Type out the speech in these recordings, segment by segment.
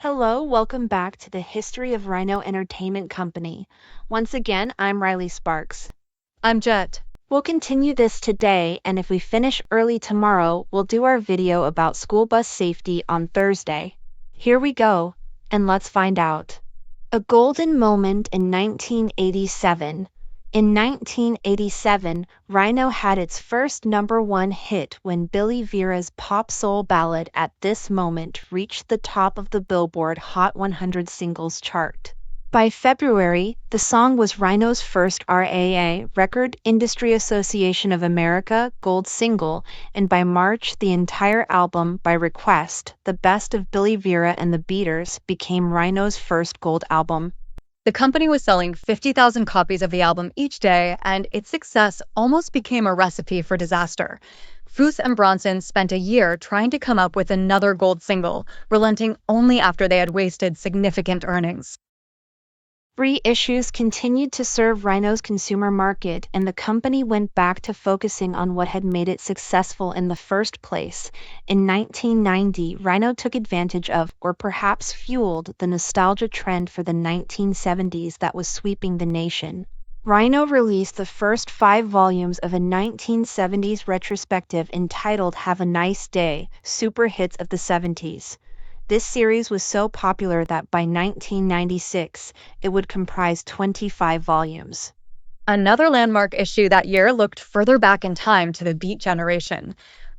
Hello, welcome back to the History of Rhino Entertainment Company. Once again, I'm Riley Sparks. I'm Jett. We'll continue this today, and if we finish early tomorrow, we'll do our video about school bus safety on Thursday. Here we go, and let's find out. A golden moment in 1987. In 1987, Rhino had its first #1 hit when Billy Vera's pop soul ballad At This Moment reached the top of the Billboard Hot 100 singles chart. By February, the song was Rhino's first RAA, Record Industry Association of America, gold single, and by March, the entire album, by request, The Best of Billy Vera and the Beaters, became Rhino's first gold album. The company was selling 50,000 copies of the album each day, and its success almost became a recipe for disaster. Foose and Bronson spent a year trying to come up with another gold single, relenting only after they had wasted significant earnings. Reissues continued to serve Rhino's consumer market, and the company went back to focusing on what had made it successful in the first place. In 1990, Rhino took advantage of, or perhaps fueled, the nostalgia trend for the 1970s that was sweeping the nation. Rhino released the first 5 volumes of a 1970s retrospective entitled Have a Nice Day, Super Hits of the 70s. This series was so popular that by 1996, it would comprise 25 volumes. Another landmark issue that year looked further back in time to the Beat generation.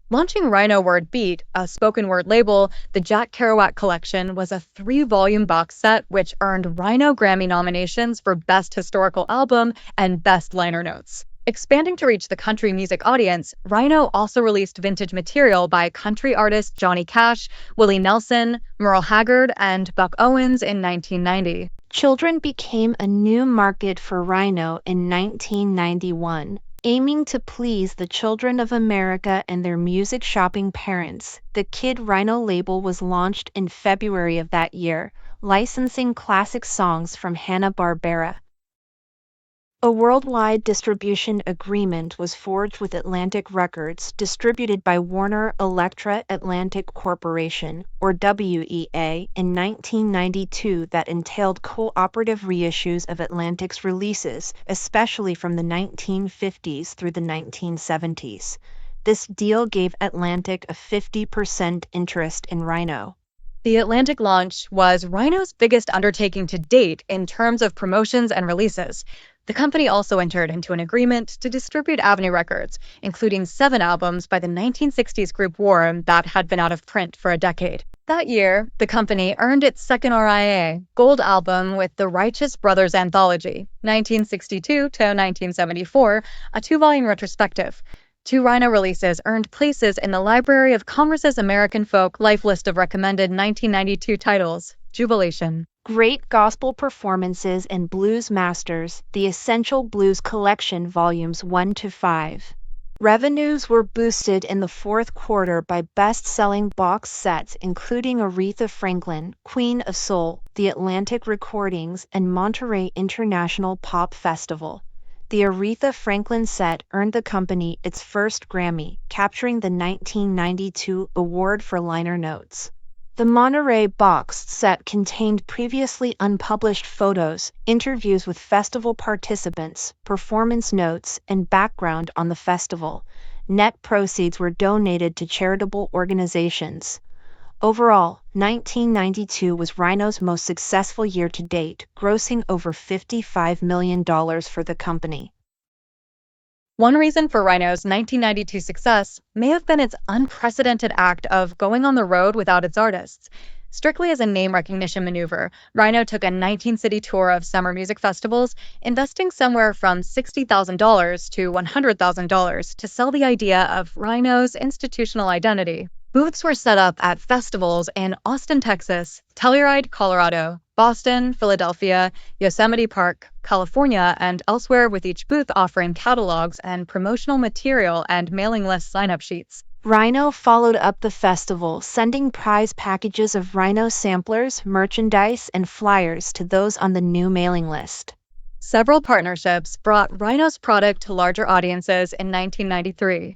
Launching Rhino Word Beat, a spoken word label, the Jack Kerouac Collection was a 3-volume box set which earned Rhino Grammy nominations for Best Historical Album and Best Liner Notes. Expanding to reach the country music audience, Rhino also released vintage material by country artists Johnny Cash, Willie Nelson, Merle Haggard, and Buck Owens in 1990. Children became a new market for Rhino in 1991. Aiming to please the children of America and their music shopping parents, the Kid Rhino label was launched in February of that year, licensing classic songs from Hanna-Barbera. A worldwide distribution agreement was forged with Atlantic Records, distributed by Warner Elektra Atlantic Corporation, or WEA, in 1992 that entailed cooperative reissues of Atlantic's releases, especially from the 1950s through the 1970s. This deal gave Atlantic a 50% interest in Rhino. The Atlantic launch was Rhino's biggest undertaking to date in terms of promotions and releases. The company also entered into an agreement to distribute Avenue Records, including 7 albums by the 1960s group War that had been out of print for a decade. That year, the company earned its second RIA, gold album with the Righteous Brothers Anthology, 1962 to 1974, a 2-volume retrospective. 2 Rhino releases earned places in the Library of Congress's American Folk Life list of recommended 1992 titles, Jubilation. Great Gospel Performances and Blues Masters, the Essential Blues Collection Volumes 1 to 5. Revenues were boosted in the fourth quarter by best-selling box sets including Aretha Franklin, Queen of Soul, The Atlantic Recordings, and Monterey International Pop Festival. The Aretha Franklin set earned the company its first Grammy, capturing the 1992 award for liner notes. The Monterey box set contained previously unpublished photos, interviews with festival participants, performance notes, and background on the festival. Net proceeds were donated to charitable organizations. Overall, 1992 was Rhino's most successful year to date, grossing over $55 million for the company. One reason for Rhino's 1992 success may have been its unprecedented act of going on the road without its artists. Strictly as a name recognition maneuver, Rhino took a 19-city tour of summer music festivals, investing somewhere from $60,000 to $100,000 to sell the idea of Rhino's institutional identity. Booths were set up at festivals in Austin, Texas, Telluride, Colorado, Boston, Philadelphia, Yosemite Park, California, and elsewhere, with each booth offering catalogs and promotional material and mailing list sign-up sheets. Rhino followed up the festival, sending prize packages of Rhino samplers, merchandise, and flyers to those on the new mailing list. Several partnerships brought Rhino's product to larger audiences in 1993.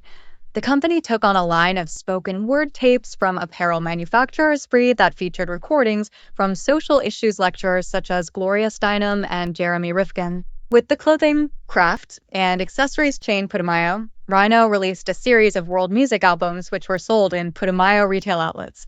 The company took on a line of spoken word tapes from apparel manufacturer Spree that featured recordings from social issues lecturers such as Gloria Steinem and Jeremy Rifkin. With the clothing, craft, and accessories chain Putumayo, Rhino released a series of world music albums which were sold in Putumayo retail outlets.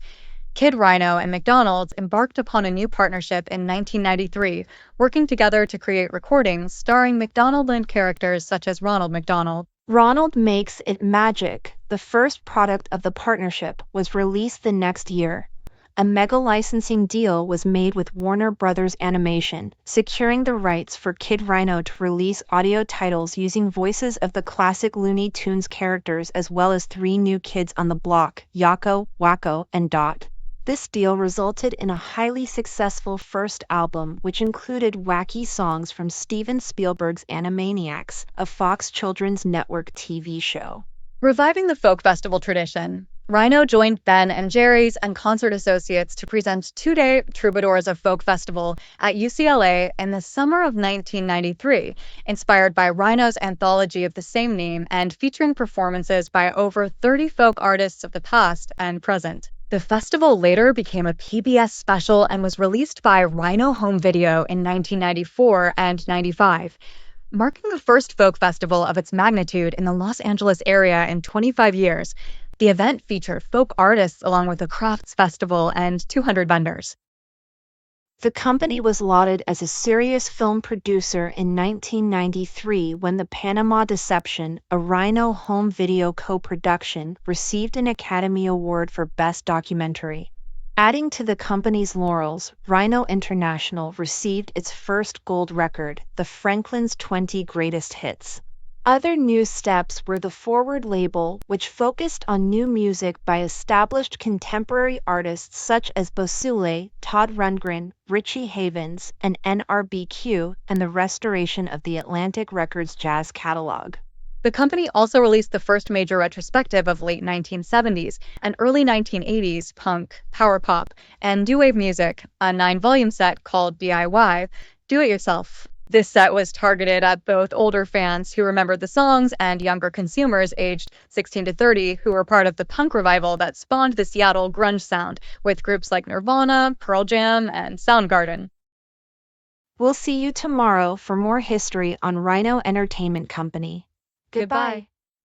Kid Rhino and McDonald's embarked upon a new partnership in 1993, working together to create recordings starring McDonaldland characters such as Ronald McDonald. Ronald Makes It Magic, the first product of the partnership, was released the next year. A mega licensing deal was made with Warner Brothers Animation, securing the rights for Kid Rhino to release audio titles using voices of the classic Looney Tunes characters as well as 3 new kids on the block, Yakko, Wakko, and Dot. This deal resulted in a highly successful first album which included wacky songs from Steven Spielberg's Animaniacs, a Fox Children's Network TV show. Reviving the folk festival tradition, Rhino joined Ben and Jerry's and Concert Associates to present 2-day Troubadours of Folk Festival at UCLA in the summer of 1993, inspired by Rhino's anthology of the same name and featuring performances by over 30 folk artists of the past and present. The festival later became a PBS special and was released by Rhino Home Video in 1994 and 95. Marking the first folk festival of its magnitude in the Los Angeles area in 25 years, the event featured folk artists along with a crafts festival and 200 vendors. The company was lauded as a serious film producer in 1993 when The Panama Deception, a Rhino Home Video co-production, received an Academy Award for Best Documentary. Adding to the company's laurels, Rhino International received its first gold record, the Franklin's 20 Greatest Hits. Other new steps were the Forward label, which focused on new music by established contemporary artists such as Bosule, Todd Rundgren, Richie Havens, and NRBQ, and the restoration of the Atlantic Records jazz catalog. The company also released the first major retrospective of late 1970s and early 1980s punk, power pop, and new wave music, a 9-volume set called DIY, Do It Yourself. This set was targeted at both older fans who remembered the songs and younger consumers aged 16 to 30 who were part of the punk revival that spawned the Seattle grunge sound with groups like Nirvana, Pearl Jam, and Soundgarden. We'll see you tomorrow for more history on Rhino Entertainment Company. Goodbye.